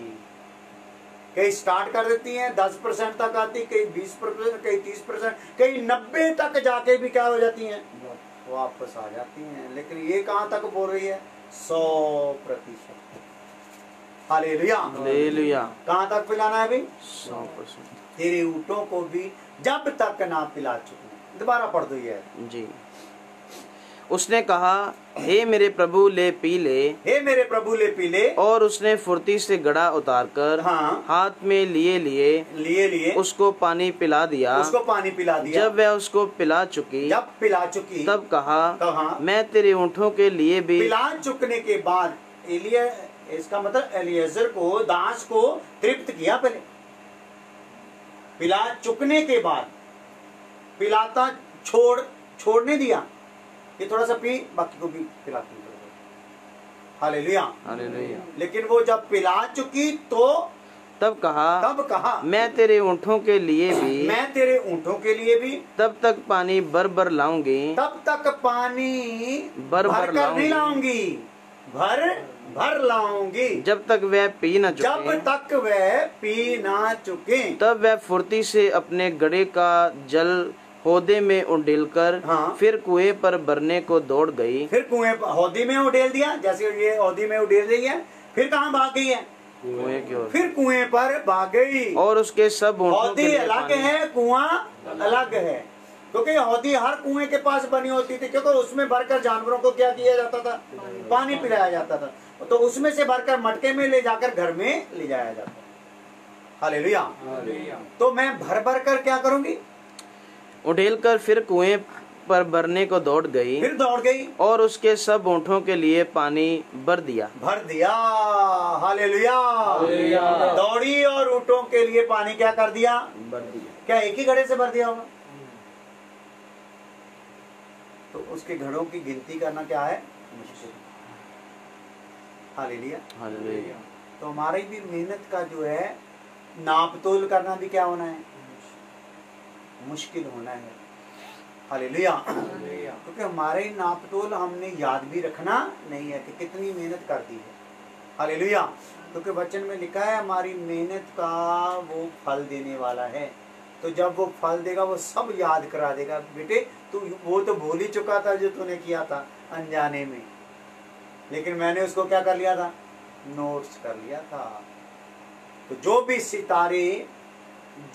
कई स्टार्ट कर देती हैं, 10% तक आती, कई 20%, कई 30%, कई 90 तक जाके भी क्या हो जाती हैं? वापस आ जाती हैं। लेकिन ये कहाँ तक बोल रही है? 100%। हालेलुया।
हालेलुया।
कहाँ तक पिलाना है भाई?
100%।
तेरे ऊँटों को भी जब तक ना पिला चुके। दोबारा पढ़ दो ये
जी। उसने कहा, हे मेरे प्रभु ले पी ले।
हे मेरे प्रभु ले पी ले।
और उसने फुर्ती से घड़ा उतारकर,
हाँ,
हाथ में लिए उसको पानी पिला दिया। जब वह उसको पिला चुकी, तब कहा, मैं तेरे ऊँटों के लिए भी।
पिला चुकने के बाद इसका मतलब एलिएजर को, दास को तृप्त किया। पहले पिला चुकने के बाद पिलाता छोड़ने दिया, ये थोड़ा सा पी, बाकी को भी पिलाती। हालेलुया।
हालेलुया।
लेकिन वो जब पिला चुकी तो
तब कहा मैं तेरे ऊँटों के लिए भी तब तक पानी भर लाऊंगी,
तब तक पानी भर नहीं लाऊंगी, भर लाऊंगी,
जब तक वह पी ना चुके। तब वह फुर्ती से अपने घड़े का जल हौदे में उड़ेलकर फिर कुएं पर भरने को दौड़ गई।
फिर कुएं हौदी में उड़ेल दिया, जैसे ये हौदी में उड़ेल रही है, फिर कहाँ भाग गई है?
कुएं की ओर।
फिर कुएं पर भाग गई।
और उसके सब
हौदी अलग है, कुआं अलग है, क्योंकि हौदी हर कुएं के पास बनी होती थी, क्योंकि उसमें भरकर जानवरों को क्या किया जाता था? पानी पिलाया जाता था। तो उसमें से भरकर मटके में ले जाकर घर में ले जाया जाता। हालेलुया। तो मैं भर कर क्या करूंगी?
उड़ेलकर फिर कुएं पर भरने को दौड़ गई और उसके सब ऊँटों के लिए पानी भर दिया।
हालेलुया। दौड़ी और ऊँटों के लिए पानी क्या कर दिया?
भर दिया।
क्या एक ही घड़े से भर दिया होगा? तो उसके घड़ों की गिनती करना क्या है? मुश्किल। हालेलुया। तो हमारी भी मेहनत का जो है नाप तोल करना भी क्या होना है? मुश्किल होना है। हालेलुया। क्योंकि हमारे नाप तोल हमने याद भी रखना नहीं है कि कितनी मेहनत कर दी है। हालेलुया। क्योंकि वचन में लिखा है हमारी मेहनत का वो फल देने वाला है। तो जब वो फल देगा वो सब याद करा देगा। बेटे तू वो तो भूल ही चुका था जो तूने किया था अनजाने में, लेकिन मैंने उसको क्या कर लिया था? नोट्स कर लिया था। तो जो भी सितारे,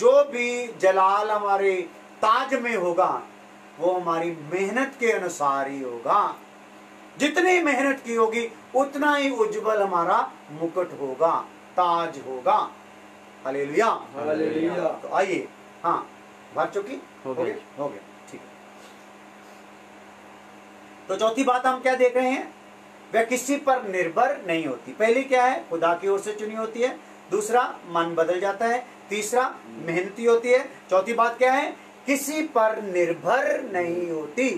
जो भी जलाल हमारे ताज में होगा वो हमारी मेहनत के अनुसार ही होगा। जितनी मेहनत की होगी उतना ही उज्जवल हमारा मुकुट होगा, ताज होगा। हालेलुया। तो आइए, हाँ भर चुकी हो गया, ठीक है। तो चौथी बात हम क्या देख रहे हैं? वह किसी पर निर्भर नहीं होती। पहली क्या है? खुदा की ओर से चुनी होती है। दूसरा, मन बदल जाता है। तीसरा, मेहनती होती है। चौथी बात क्या है? किसी पर निर्भर नहीं होती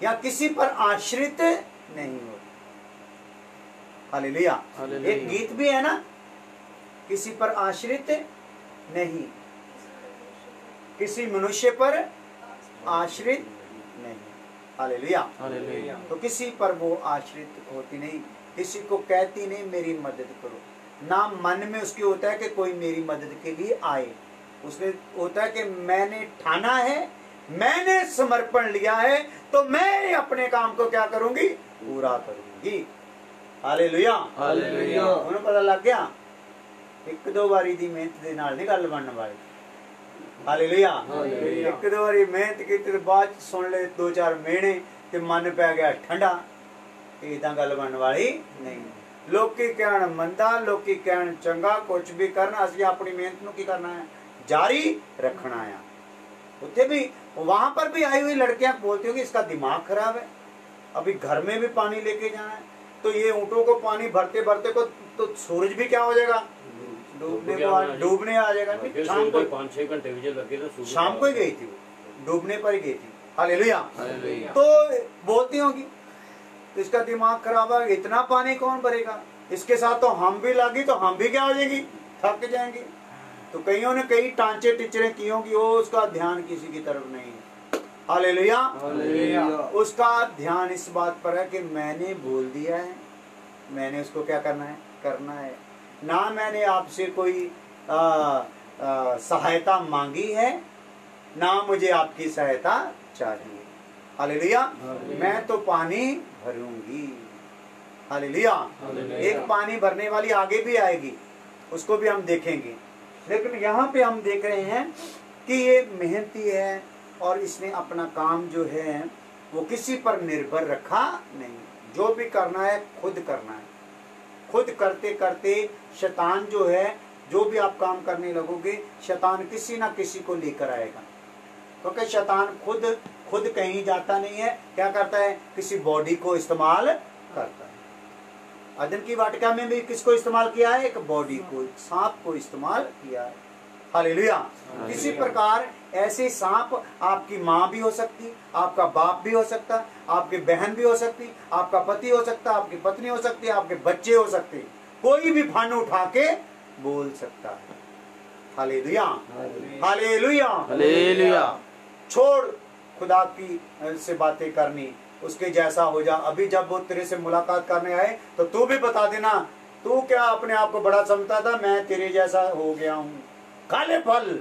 या किसी पर आश्रित नहीं होती। हालेलुया। एक गीत भी है ना, किसी पर आश्रित नहीं, किसी मनुष्य पर आश्रित नहीं। हालेलुया। तो किसी पर वो आश्रित होती नहीं, किसी को कहती नहीं मेरी मदद करो। ना मन में उसकी होता है कि कोई मेरी मदद के लिए आए। उसमें होता है कि मैंने ठाना है, मैंने समर्पण लिया है, तो मैं अपने काम को क्या करूंगी? पूरा करूंगी। हालेलुया। उन्हें पता लग गया? एक दो बारी दी मेहनत दे नाल नहीं गल बनने वाली। हालेलुया। एक दो बारी मेहनत की ते बाद सुन ले दो चार मेहने ते मन पै गया ठंडा, इदां गल बनने वाली नहीं। लोकी कहण मंदा, लोकी कहण चंगा, कुछ भी करना असली अपनी मेहनत नूं की करना है? जारी रखना है। उत्थे भी वहां पर भी आई हुई लड़कियां बोलती होंगी इसका दिमाग खराब है, अभी घर में भी पानी लेके जाना है। तो ये ऊँटों को पानी भरते भरते को तो सूरज भी क्या हो जाएगा? डूबने आ जाएगा। शाम को 5-6 घंटे लगे, शाम को ही गई थी वो, डूबने पर ही गई थी। हालेलुया। तो बोलती होंगी तो इसका दिमाग खराब है, इतना पानी कौन भरेगा? इसके साथ तो हम भी लगी तो हम भी क्या हो जाएंगी? थक जाएंगी। तो कईयों ने कई टांचे टिचरे की होंगी, वो उसका ध्यान किसी की तरफ नहीं है। हालेलुया। उसका ध्यान इस बात पर है कि मैंने बोल दिया है, मैंने उसको क्या करना है ना मैंने आपसे कोई सहायता मांगी है, ना मुझे आपकी सहायता चाहिए। हालेलुया। मैं तो पानी भरूंगी। हालेलुया। एक पानी भरने वाली आगे भी आएगी, उसको भी हम देखेंगे। लेकिन यहाँ पे हम देख रहे हैं कि ये मेहनती है और इसने अपना काम जो है वो किसी पर निर्भर रखा नहीं। जो भी करना है खुद करना है। खुद करते करते शैतान जो है, जो भी आप काम करने लगोगे शैतान किसी ना किसी को लेकर आएगा। क्योंकि शैतान खुद कहीं जाता नहीं है। क्या करता है? किसी बॉडी को इस्तेमाल करता है। अदन की वाटिका में भी किसको इस्तेमाल किया है? एक बॉडी को, सांप को इस्तेमाल किया है। हालेलुया। इसी प्रकार ऐसे सांप आपकी माँ भी हो सकती, आपका बाप भी हो सकता, आपकी बहन भी हो सकती, आपका पति हो सकता, आपकी पत्नी हो सकती, आपके बच्चे हो सकते, कोई भी फन उठा के बोल सकता है। Hallelujah, hallelujah, hallelujah. छोड़ खुदा की से बातें करनी, उसके जैसा हो जा। अभी जब वो तेरे से मुलाकात करने आए तो तू भी बता देना, तू क्या अपने आप को बड़ा समझता था, मैं तेरे जैसा हो गया हूँ, खा ले फल।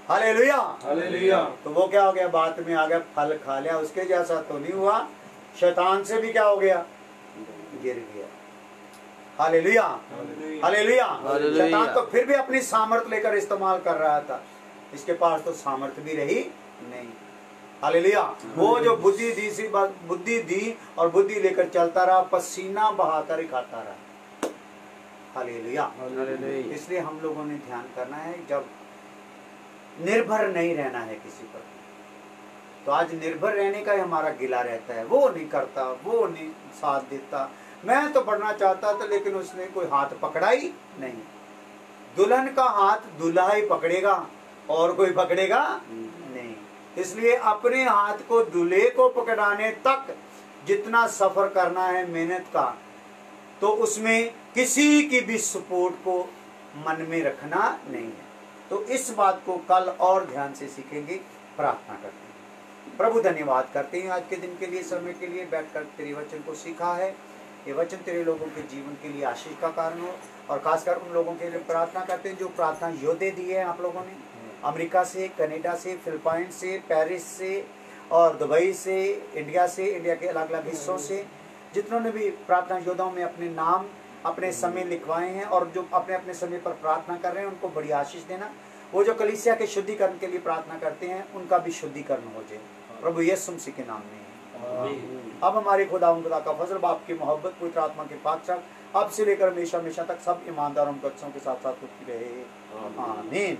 Hallelujah, hallelujah. तो वो क्या हो गया, बात में आ गया, फल खा लिया, उसके जैसा तो नहीं हुआ, शैतान से भी क्या हो गया, गिर गया। Hallelujah, hallelujah. शैतान तो फिर भी अपनी सामर्थ लेकर इस्तेमाल कर रहा था, इसके पास तो सामर्थ भी रही नहीं। हालेलुया। वो जो बुद्धि दी और बुद्धि लेकर चलता रहा, पसीना बहाकर ही खाता रहा। हालेलुया। इसलिए हम लोगों ने ध्यान करना है, जब निर्भर नहीं रहना है किसी पर। तो आज निर्भर रहने का ही हमारा गिला रहता है, वो नहीं करता, वो नहीं साथ देता, मैं तो बढ़ना चाहता था लेकिन उसने कोई हाथ पकड़ा ही नहीं। दुल्हन का हाथ दूल्हा ही पकड़ेगा और कोई पकड़ेगा नहीं। इसलिए अपने हाथ को दूल्हे को पकड़ाने तक जितना सफर करना है मेहनत का, तो उसमें किसी की भी सपोर्ट को मन में रखना नहीं है। तो इस बात को कल और ध्यान से सीखेंगे। प्रार्थना करते हैं। प्रभु धन्यवाद करते हैं आज के दिन के लिए, समय के लिए, बैठकर तेरे वचन को सीखा है। ये वचन तेरे लोगों के जीवन के लिए आशीष का कारण हो, और खासकर उन लोगों के लिए प्रार्थना करते हैं जो प्रार्थना योद्धे दिए हैं आप लोगों ने, अमेरिका से, कनाडा से, फिलिपाइन से, पेरिस से और दुबई से, इंडिया से, इंडिया के अलग अलग हिस्सों से, जितनों ने भी प्रार्थना योद्धाओं में अपने नाम, अपने समय लिखवाए हैं और जो अपने अपने समय पर प्रार्थना कर रहे हैं, उनको बड़ी आशीष देना। वो जो कलीसिया के शुद्धिकरण के लिए प्रार्थना करते हैं, उनका भी शुद्धिकरण हो जाए प्रभु यीशु मसीह के नाम में। अब हमारे खुदा का फजल, बाप की मोहब्बत, पवित्र आत्मा के पाक अब से लेकर हमेशा हमेशा तक सब ईमानदारों के साथ साथ होती रहे। आमीन।